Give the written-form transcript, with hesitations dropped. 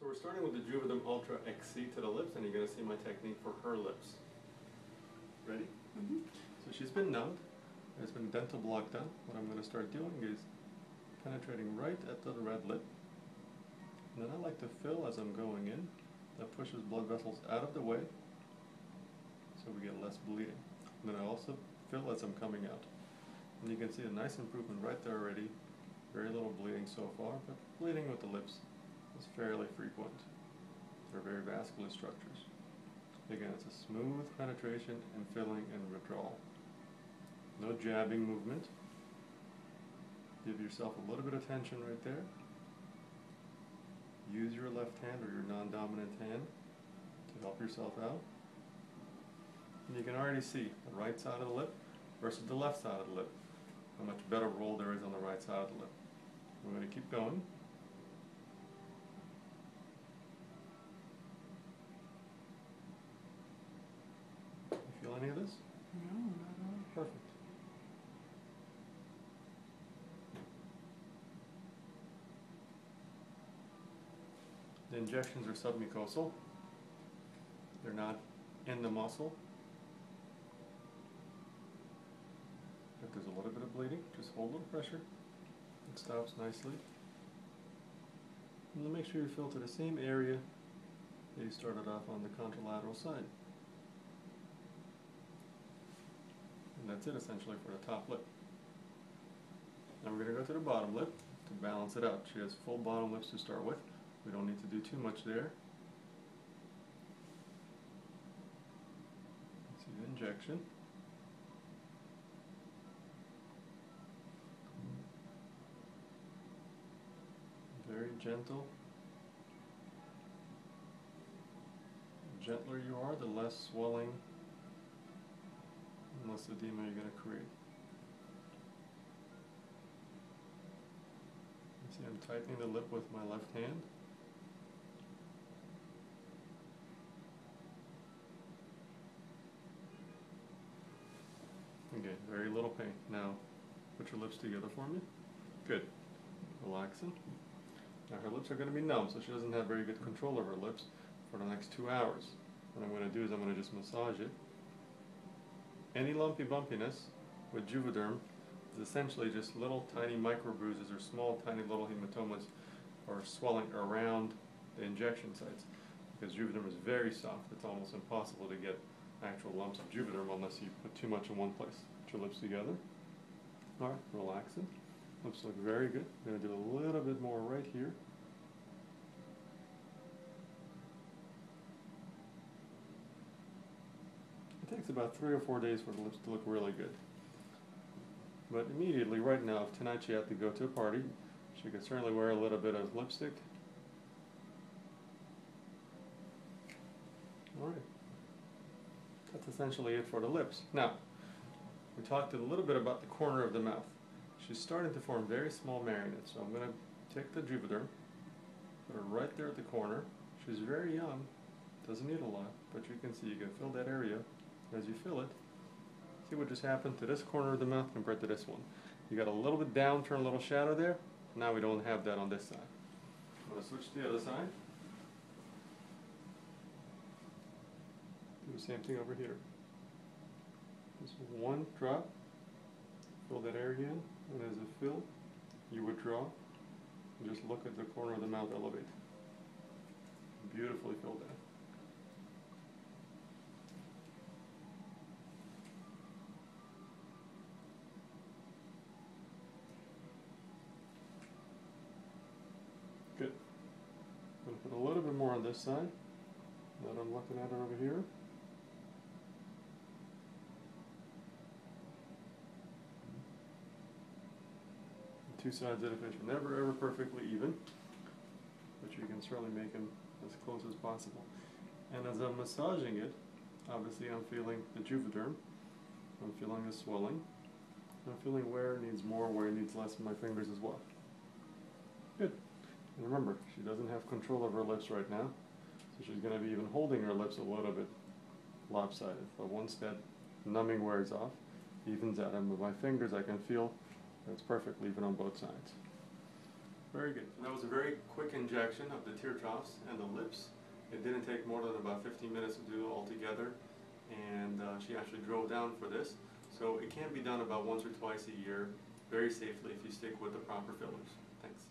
So we're starting with the Juvederm Ultra XC to the lips, and you're going to see my technique for her lips. Ready? Mm-hmm. So she's been numbed. There's been dental block done. What I'm going to start doing is penetrating right at the red lip. And then I like to fill as I'm going in. That pushes blood vessels out of the way so we get less bleeding. And then I also fill as I'm coming out. And you can see a nice improvement right there already. Very little bleeding so far, but bleeding with the lips is fairly frequent. They're very vascular structures. Again, it's a smooth penetration and filling and withdrawal. No jabbing movement. Give yourself a little bit of tension right there. Use your left hand or your non-dominant hand to help yourself out. And you can already see the right side of the lip versus the left side of the lip. How much better roll there is on the right side of the lip. We're going to keep going. You feel any of this? No, not at all. Perfect. The injections are submucosal. They're not in the muscle. If there's a little bit of bleeding, just hold a little pressure. It stops nicely. And then make sure you fill to the same area that you started off on the contralateral side. And that's it essentially for the top lip. Now we're going to go to the bottom lip to balance it out. She has full bottom lips to start with. We don't need to do too much there. See the injection. Very gentle. The gentler you are, the less swelling and less edema you're going to create. You see I'm tightening the lip with my left hand. Okay, very little pain. Now, put your lips together for me. Good. Relaxing. Now her lips are going to be numb, so she doesn't have very good control of her lips for the next 2 hours. What I'm going to do is I'm going to just massage it. Any lumpy bumpiness with Juvederm is essentially just little tiny micro bruises or small tiny little hematomas or swelling around the injection sites. Because Juvederm is very soft, it's almost impossible to get actual lumps of Juvederm unless you put too much in one place. Put your lips together. Alright, relaxing. Lips look very good. I'm going to do a little bit more right here. It takes about 3 or 4 days for the lips to look really good. But immediately, right now, if tonight she had to go to a party, she could certainly wear a little bit of lipstick. Alright. That's essentially it for the lips. Now, we talked a little bit about the corner of the mouth. She's starting to form very small marionettes, so I'm going to take the Juvederm, put her right there at the corner. She's very young, doesn't need a lot, but you can see you can fill that area. As you fill it, see what just happened to this corner of the mouth compared to this one. You got a little bit down, turn a little shadow there. Now we don't have that on this side. I'm going to switch to the other side. Do the same thing over here. Just one drop, fill that area in, and as it fills, you withdraw, and just look at the corner of the mouth elevate. Beautifully filled in. Good. I'm going to put a little bit more on this side. Now that I'm looking at it over here. Two sides of the face are never ever perfectly even, but you can certainly make them as close as possible. And as I'm massaging it, obviously I'm feeling the Juvederm, I'm feeling the swelling, I'm feeling where it needs more, where it needs less in my fingers as well. Good. And remember, she doesn't have control of her lips right now, so she's going to be even holding her lips a little bit lopsided. But once that numbing wears off, evens out, and with my fingers I can feel it's perfectly even on both sides. Very good. So that was a very quick injection of the tear troughs and the lips. It didn't take more than about 15 minutes to do all together, and she actually drove down for this. So it can be done about once or twice a year, very safely if you stick with the proper fillers. Thanks.